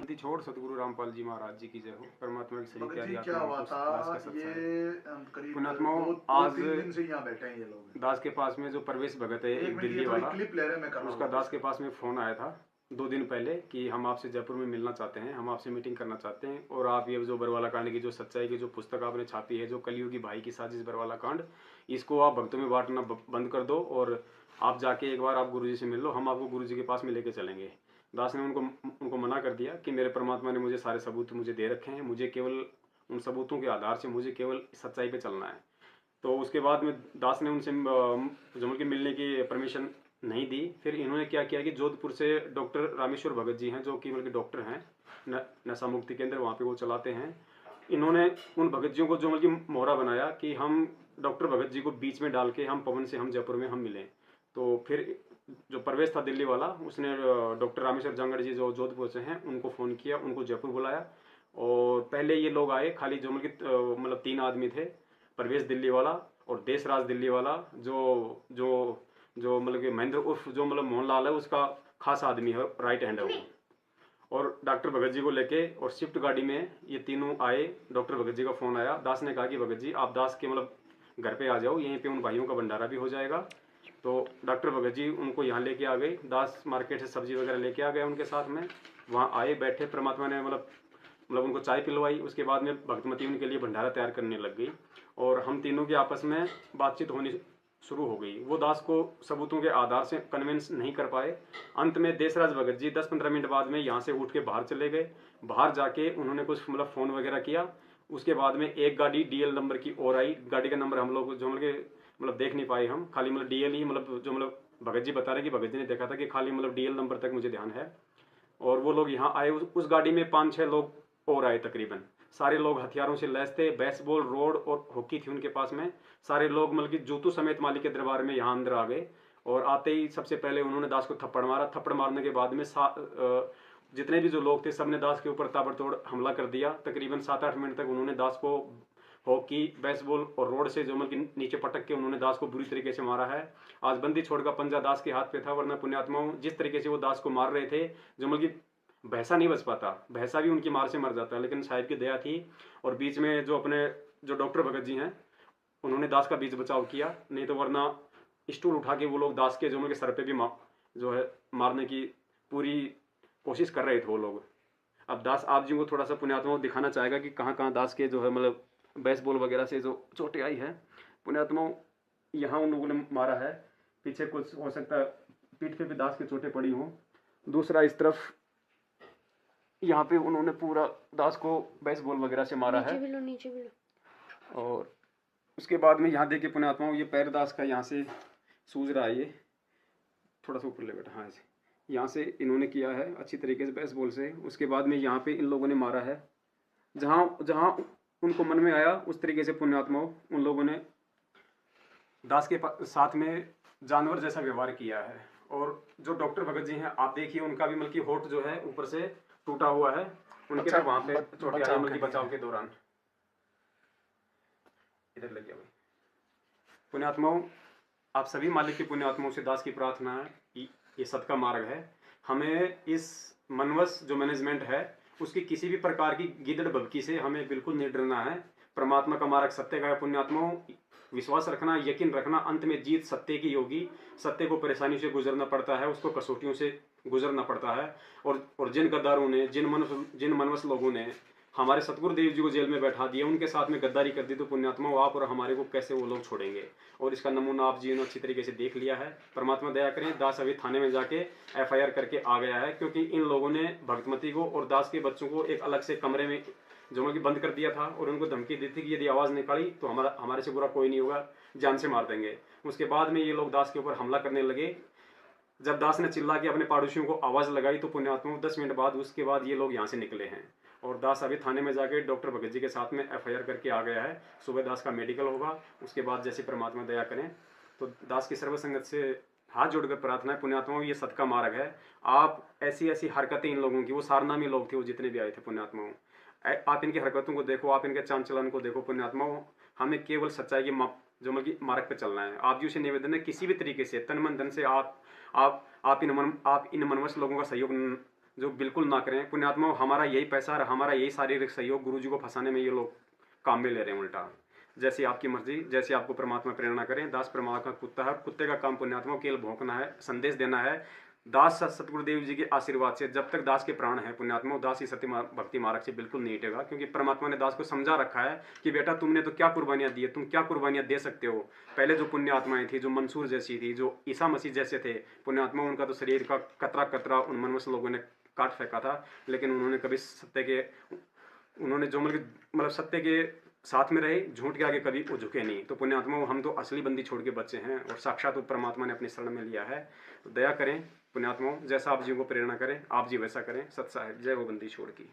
छोड़ सतगुरु रामपाल जी महाराज जी की जय हो। परमात्मा की सभी भगत प्यारी जी क्या आत्माओं हुआ को था? दास का सत्संग। ये करीब पुण्यात्माओं, दो आज तीन दिन से यहाँ बैठे हैं ये लोग। दास के पास में जो प्रवेश भगत है एक एक मिनट, ये दिल्ली थोड़ी वाला, क्लिप ले रहे हैं, मैं कर रहा उसका हूँ दास के पास में फ़ोन आया था 2 दिन पहले कि हम आपसे जयपुर में मिलना चाहते हैं, हम आपसे मीटिंग करना चाहते हैं और आप ये जो बरवाला कांड की जो सच्चाई की जो पुस्तक आपने छापी है, जो कलयुगी भाई की साजिश बरवाला कांड, इसको आप भक्तों में बांटना बंद कर दो और आप जाके एक बार आप गुरुजी से मिल लो, हम आपको गुरुजी के पास में लेके चलेंगे। दास ने उनको मना कर दिया कि मेरे परमात्मा ने मुझे सारे सबूत मुझे दे रखे हैं, मुझे केवल उन सबूतों के आधार से मुझे केवल सच्चाई पे चलना है। तो उसके बाद में दास ने उनसे जमुल के मिलने की परमिशन नहीं दी। फिर इन्होंने क्या किया कि जोधपुर से डॉक्टर रामेश्वर भगत जी हैं, जो कि बल्कि डॉक्टर हैं, नशा मुक्ति केंद्र वहाँ पे वो चलाते हैं। इन्होंने उन भगत जियों को जो बल्कि मोहरा बनाया कि हम डॉक्टर भगत जी को बीच में डाल के हम पवन से हम जयपुर में हम मिलें। तो फिर जो प्रवेश था दिल्ली वाला, उसने डॉक्टर रामेश्वर जांगड़ जी जो जोधपुर से हैं उनको फ़ोन किया, उनको जयपुर बुलाया और पहले ये लोग आए। खाली जो मतलब 3 आदमी थे, प्रवेश दिल्ली वाला और देशराज दिल्ली वाला, जो जो जो मतलब कि महेंद्र उर्फ जो मतलब मोहनलाल है उसका खास आदमी है, राइट हैंड है वो। और डॉक्टर भगत जी को लेके और शिफ्ट गाड़ी में ये तीनों आए। डॉक्टर भगत जी का फ़ोन आया, दास ने कहा कि भगत जी आप दास के मतलब घर पे आ जाओ, यहीं पे उन भाइयों का भंडारा भी हो जाएगा। तो डॉक्टर भगत जी उनको यहाँ लेके आ गए, दास मार्केट से सब्जी वगैरह लेके आ गए उनके साथ में। वहाँ आए, बैठे, परमात्मा ने मतलब उनको चाय पिलवाई। उसके बाद में भक्तमती उनके लिए भंडारा तैयार करने लग गई और हम तीनों की आपस में बातचीत होनी शुरू हो गई। वो दास को सबूतों के आधार से कन्विंस नहीं कर पाए। अंत में देशराज भगत जी 10-15 मिनट बाद में यहाँ से उठ के बाहर चले गए। बाहर जाके उन्होंने कुछ मतलब फ़ोन वगैरह किया। उसके बाद में एक गाड़ी डीएल नंबर की और आई। गाड़ी का नंबर हम लोग जो मतलब देख नहीं पाए हम, खाली मतलब डीएल ही मतलब भगत जी बता रहे कि भगत जी ने देखा था कि खाली मतलब डीएल नंबर तक मुझे ध्यान है। और वो लोग यहाँ आए, उस गाड़ी में 5-6 लोग और आए तकरीबन। सारे लोग हथियारों से लैस थे, बेसबॉल रोड और हॉकी थी उनके पास में। सारे लोग मतलब कि जूतों समेत मालिक के दरबार में यहाँ अंदर आ गए और आते ही सबसे पहले उन्होंने दास को थप्पड़ मारा। थप्पड़ मारने के बाद में जितने भी जो लोग थे सबने दास के ऊपर ताबड़तोड़ हमला कर दिया। तकरीबन 7-8 मिनट तक उन्होंने दास को हॉकी, बेसबॉल और रोड से जो मतलब नीचे पटक के उन्होंने दास को बुरी तरीके से मारा है। आज बंदी छोड़ का पंजा दास के हाथ पे था, वरना पुण्यात्माओं जिस तरीके से वो दास को मार रहे थे, जो मतलब भैंसा नहीं बच पाता, भैंसा भी उनकी मार से मर जाता है, लेकिन साहिब की दया थी। और बीच में जो अपने जो डॉक्टर भगत जी हैं उन्होंने दास का बीच बचाव किया, नहीं तो वरना स्टूल उठा के वो लोग दास के जो उनके सर पे भी जो है मारने की पूरी कोशिश कर रहे थे वो लोग। अब दास आप जी को थोड़ा सा पुण्यात्मा को दिखाना चाहेगा कि कहाँ कहाँ दास के जो है मतलब बेसबॉल वगैरह से जो चोटें आई है। पुण्यात्मा यहाँ उन लोगों ने मारा है, पीछे कुछ हो सकता है पीठ पे भी दास की चोटें पड़ी हों। दूसरा इस तरफ यहाँ पे उन्होंने पूरा दास को बेसबॉल वगैरह से मारा है। नीचे भी लो। और उसके बाद में यहाँ देखिए पुण्यात्माओं, ये पैर दास का यहाँ से सूज रहा है, ये थोड़ा सा ऊपर ले बेटा, हाँ ऐसे यहाँ से इन्होंने किया है अच्छी तरीके से बेसबॉल से। उसके बाद में यहाँ पे इन लोगों ने मारा है, जहाँ जहाँ उनको मन में आया उस तरीके से पुण्यात्माओं उन लोगों ने दास के साथ में जानवर जैसा व्यवहार किया है। और जो डॉक्टर भगत जी हैं आप देखिए, उनका भी मतलब होठ जो है ऊपर से टूटा हुआ है, उनके भी वहाँ पे चोटें आई मतलब बचाव के दौरान। इधर लग गया भाई। पुण्यात्माओं, आप सभी मालिक के पुण्यात्माओं से दास की प्रार्थना है कि ये सत्का मार्ग है। हमें इस मनवस जो मैनेजमेंट है उसकी किसी भी प्रकार की गिदड़ बबकी से हमें बिल्कुल नहीं डरना है। परमात्मा का मार्ग सत्य का है। पुण्यात्माओं, विश्वास रखना, यकीन रखना, अंत में जीत सत्य की होगी। सत्य को परेशानी से गुजरना पड़ता है, उसको कसौटियों से गुजरना पड़ता है। और जिन गद्दारों ने, जिन मनवस लोगों ने हमारे सतगुरुदेव जी को जेल में बैठा दिया, उनके साथ में गद्दारी कर दी, तो पुण्यात्मा आप और हमारे को कैसे वो लोग छोड़ेंगे। और इसका नमूना आप जी ने अच्छी तरीके से देख लिया है। परमात्मा दया करें, दास अभी थाने में जाके एफआईआर करके आ गया है, क्योंकि इन लोगों ने भक्तमती को और दास के बच्चों को एक अलग से कमरे में जो कि बंद कर दिया था और उनको धमकी दी थी कि यदि आवाज़ निकाली तो हमारे से बुरा कोई नहीं होगा, जान से मार देंगे। उसके बाद में ये लोग दास के ऊपर हमला करने लगे। जब दास ने चिल्ला के अपने पड़ोसियों को आवाज़ लगाई तो पुण्यात्मा 10 मिनट बाद उसके बाद ये लोग यहाँ से निकले हैं। और दास अभी थाने में जाके डॉक्टर भगत जी के साथ में एफआईआर करके आ गया है। सुबह दास का मेडिकल होगा, उसके बाद जैसे परमात्मा दया करें तो दास की सर्वसंगत से हाथ जोड़कर प्रार्थना है पुण्यात्माओं, ये सत्का मार्ग है। आप ऐसी ऐसी हरकतें इन लोगों की, वो सारनामी लोग थे वो जितने भी आए थे पुण्यात्माओं, आप इनकी हरकतों को देखो, आप इनके चाल चलन को देखो पुण्यात्माओं। हमें केवल सच्चाई की जो मतलब मार्ग पे चलना है। आप जी से निवेदन है किसी भी तरीके से तन मन धन से आप इन मनवस लोगों का सहयोग जो बिल्कुल ना करें। पुण्यात्मा, हमारा यही पैसा और हमारा यही शारीरिक सहयोग गुरु जी को फंसाने में ये लोग काम में ले रहे हैं उल्टा। जैसी आपकी मर्जी, जैसे आपको परमात्मा प्रेरणा करें। दास परमात्मा का कुत्ता है, कुत्ते का काम पुण्यात्मा केवल भौंकना है, संदेश देना है। दास सतगुरुदेव जी के आशीर्वाद से जब तक दास के प्राण है पुण्यात्मा, दास ही सत्य भक्ति मार्ग से बिल्कुल नहीं हटेगा, क्योंकि परमात्मा ने दास को समझा रखा है कि बेटा तुमने तो क्या कुर्बानियां दी है, तुम क्या कुर्बानियां दे सकते हो। पहले जो पुण्य आत्माएं थी, जो मंसूर जैसी थी, जो ईसा मसीह जैसे थे पुण्यात्मा, उनका तो शरीर का कतरा कतरा उन मनवस लोगों ने काट फेंका था, लेकिन उन्होंने कभी सत्य के, उन्होंने जो मतलब सत्य के साथ में रहे, झूठ के आगे कभी वो झुके नहीं। तो पुण्यात्मा, हम तो असली बंदी छोड़ के बच्चे हैं और साक्षात परमात्मा ने अपने शरण में लिया है। तो दया करें पुण्यात्मा, जैसा आप जी को प्रेरणा करें आप जी वैसा करें। सत साहिब, जय हो बंदी छोड़ की।